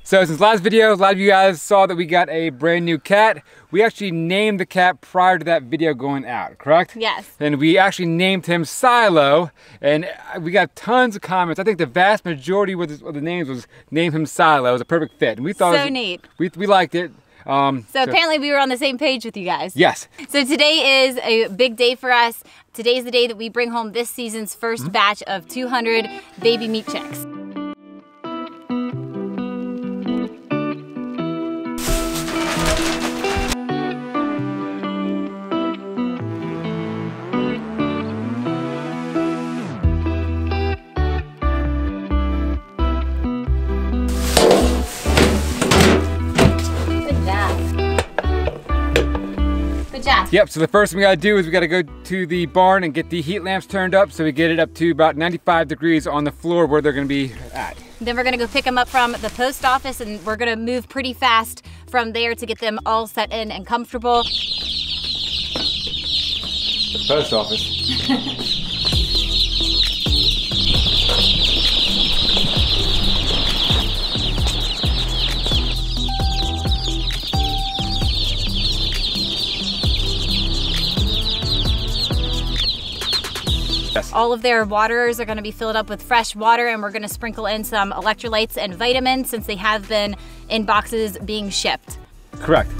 So since last video, a lot of you guys saw that we got a brand new cat. We actually named the cat prior to that video going out, correct? Yes. And we actually named him Silo, and we got tons of comments. I think the vast majority of the names was name him Silo. It was a perfect fit. And we thought so neat. We liked it. So apparently we were on the same page with you guys. Yes. So today is a big day for us. Today's the day that we bring home this season's first batch of 200 baby meat chicks. Yep, so the first thing we gotta do is we gotta go to the barn and get the heat lamps turned up so we get it up to about 95 degrees on the floor where they're gonna be at. Then we're gonna go pick them up from the post office, and we're gonna move pretty fast from there to get them all set in and comfortable. The post office. Yes. All of their waterers are gonna be filled up with fresh water, and we're gonna sprinkle in some electrolytes and vitamins since they have been in boxes being shipped. Correct.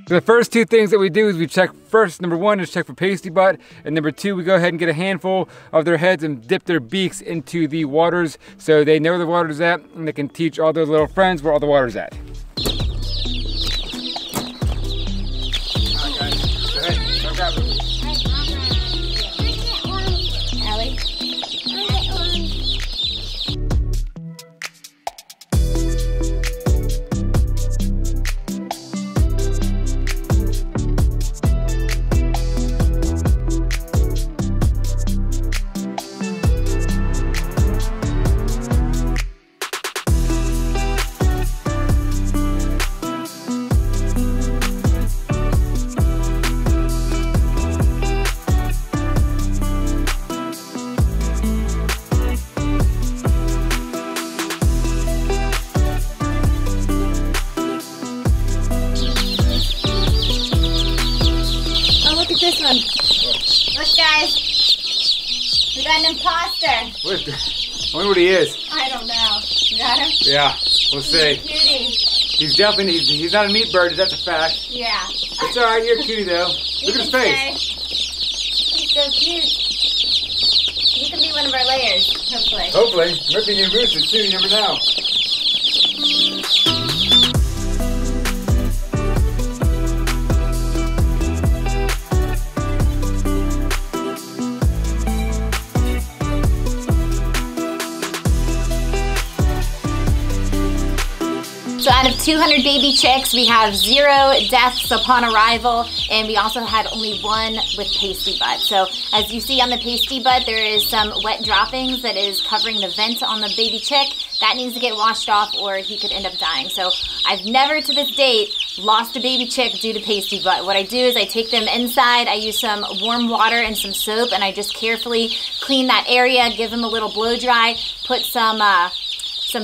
So the first two things that we do is we check first, number one is check for pasty butt, and number two, we go ahead and get a handful of their heads and dip their beaks into the waters so they know where the water's at and they can teach all their little friends where all the water's at. This one. Look, guys. We got an imposter. I wonder what he is. I don't know. You got him? Yeah, we'll see. Cutie. He's definitely, he's not a meat bird, that's a fact. Yeah. It's alright, you're a cutie though. Look at his face. He's so cute. He can be one of our layers, hopefully. Hopefully. Might be a new rooster too, you never know. So out of 200 baby chicks, we have 0 deaths upon arrival, and we also had only 1 with pasty butt. So as you see on the pasty butt, there is some wet droppings that is covering the vent on the baby chick. That needs to get washed off or he could end up dying. So I've never to this date lost a baby chick due to pasty butt. What I do is I take them inside, I use some warm water and some soap, and I just carefully clean that area, give them a little blow dry, put some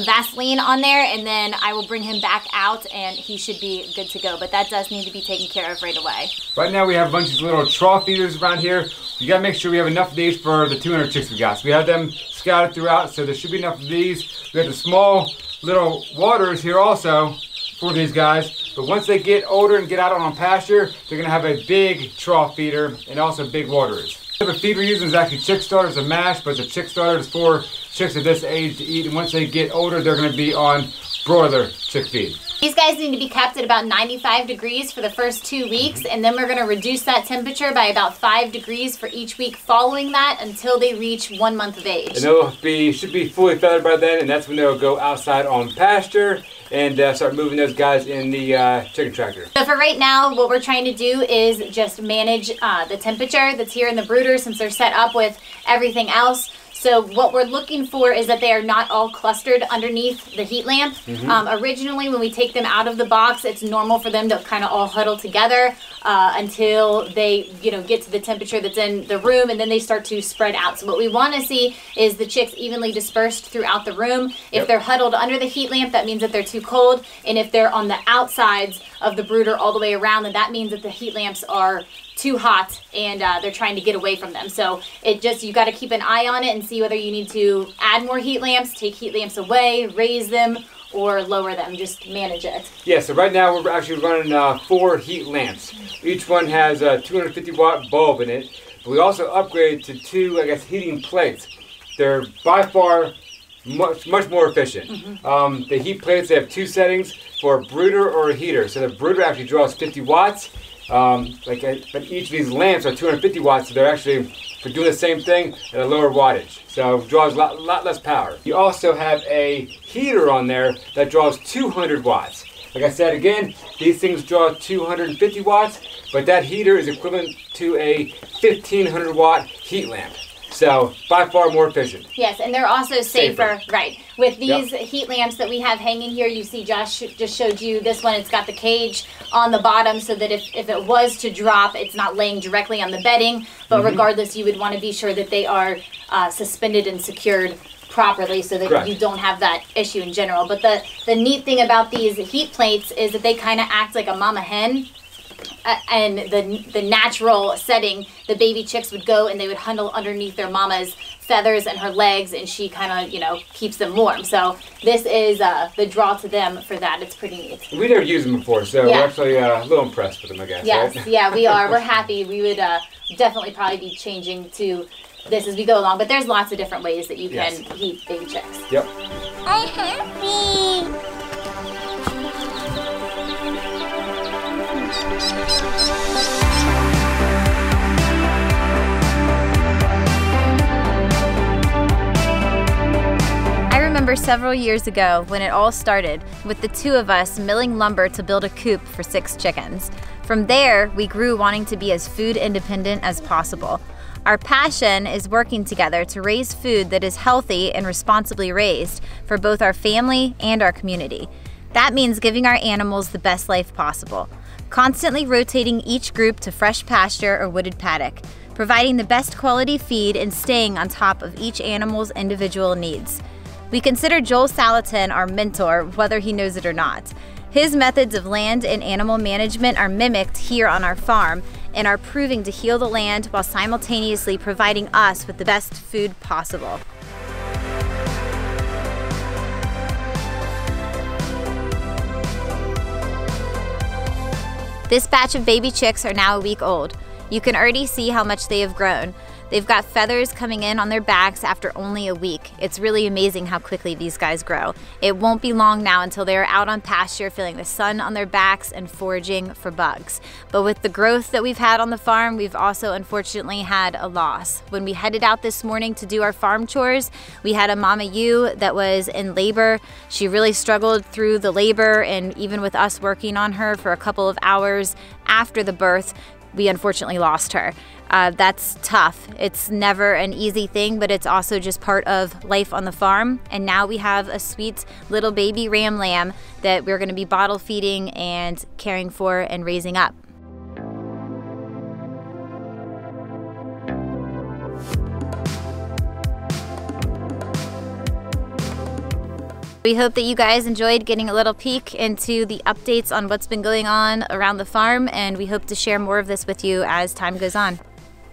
Vaseline on there, and then I will bring him back out and he should be good to go. But that does need to be taken care of right away. Right now we have a bunch of little trough feeders around here. You gotta make sure we have enough of these for the 200 chicks we got. So we have them scattered throughout, so there should be enough of these. We have the small little waters here also for these guys. But once they get older and get out on pasture, they're gonna have a big trough feeder and also big waterers. The feed we're using is actually chick starters, a mash, but the chick starter is for chicks at this age to eat, and once they get older, they're going to be on broiler chick feed. These guys need to be kept at about 95 degrees for the first 2 weeks, and then we're going to reduce that temperature by about 5 degrees for each week following that until they reach 1 month of age. And they'll should be fully feathered by then, and that's when they'll go outside on pasture and start moving those guys in the chicken tractor. So for right now, what we're trying to do is just manage the temperature that's here in the brooder since they're set up with everything else. So what we're looking for is that they are not all clustered underneath the heat lamp. Originally, when we take them out of the box, it's normal for them to kind of all huddle together until they, get to the temperature that's in the room, and then they start to spread out. So what we want to see is the chicks evenly dispersed throughout the room. If they're huddled under the heat lamp, that means that they're too cold. And if they're on the outsides of the brooder all the way around, then that means that the heat lamps are too hot and they're trying to get away from them. So you got to keep an eye on it and see whether you need to add more heat lamps, take heat lamps away, raise them, or lower them. Just manage it. Yeah, so right now we're actually running 4 heat lamps. Each one has a 250 watt bulb in it. But we also upgraded to 2, heating plates. They're by far much more efficient. The heat plates, they have 2 settings for a brooder or a heater. So the brooder actually draws 50 watts. But each of these lamps are 250 watts, so they're actually for doing the same thing at a lower wattage. So it draws a lot less power. You also have a heater on there that draws 200 watts. Like I said again, these things draw 250 watts, but that heater is equivalent to a 1500 watt heat lamp. So by far more efficient. Yes, and they're also safer. Right. With these heat lamps that we have hanging here, you see Josh just showed you this one. It's got the cage on the bottom so that if it was to drop, it's not laying directly on the bedding. But regardless, you would want to be sure that they are suspended and secured properly so that you don't have that issue in general. But the neat thing about these heat plates is that they kind of act like a mama hen. And the natural setting, the baby chicks would go and they would huddle underneath their mama's feathers and her legs, and she kind of, keeps them warm. So this is the draw to them for that. It's pretty neat. We never used them before, so we're actually a little impressed with them, I guess. Yes, right? Yeah, we are. We're happy. We would definitely probably be changing to this as we go along, but there's lots of different ways that you can heat baby chicks. Yep. I'm happy. I remember several years ago when it all started with the 2 of us milling lumber to build a coop for 6 chickens. From there, we grew wanting to be as food independent as possible. Our passion is working together to raise food that is healthy and responsibly raised for both our family and our community. That means giving our animals the best life possible, constantly rotating each group to fresh pasture or wooded paddock, providing the best quality feed and staying on top of each animal's individual needs. We consider Joel Salatin our mentor, whether he knows it or not. His methods of land and animal management are mimicked here on our farm and are proving to heal the land while simultaneously providing us with the best food possible. This batch of baby chicks are now a week old. You can already see how much they have grown. They've got feathers coming in on their backs after only a week. It's really amazing how quickly these guys grow. It won't be long now until they are out on pasture feeling the sun on their backs and foraging for bugs. But with the growth that we've had on the farm, we've also unfortunately had a loss. When we headed out this morning to do our farm chores, we had a mama ewe that was in labor. She really struggled through the labor, and even with us working on her for a couple of hours after the birth, we unfortunately lost her. That's tough. It's never an easy thing, but it's also just part of life on the farm. And now we have a sweet little baby ram lamb that we're going to be bottle feeding and caring for and raising up. We hope that you guys enjoyed getting a little peek into the updates on what's been going on around the farm, and we hope to share more of this with you as time goes on.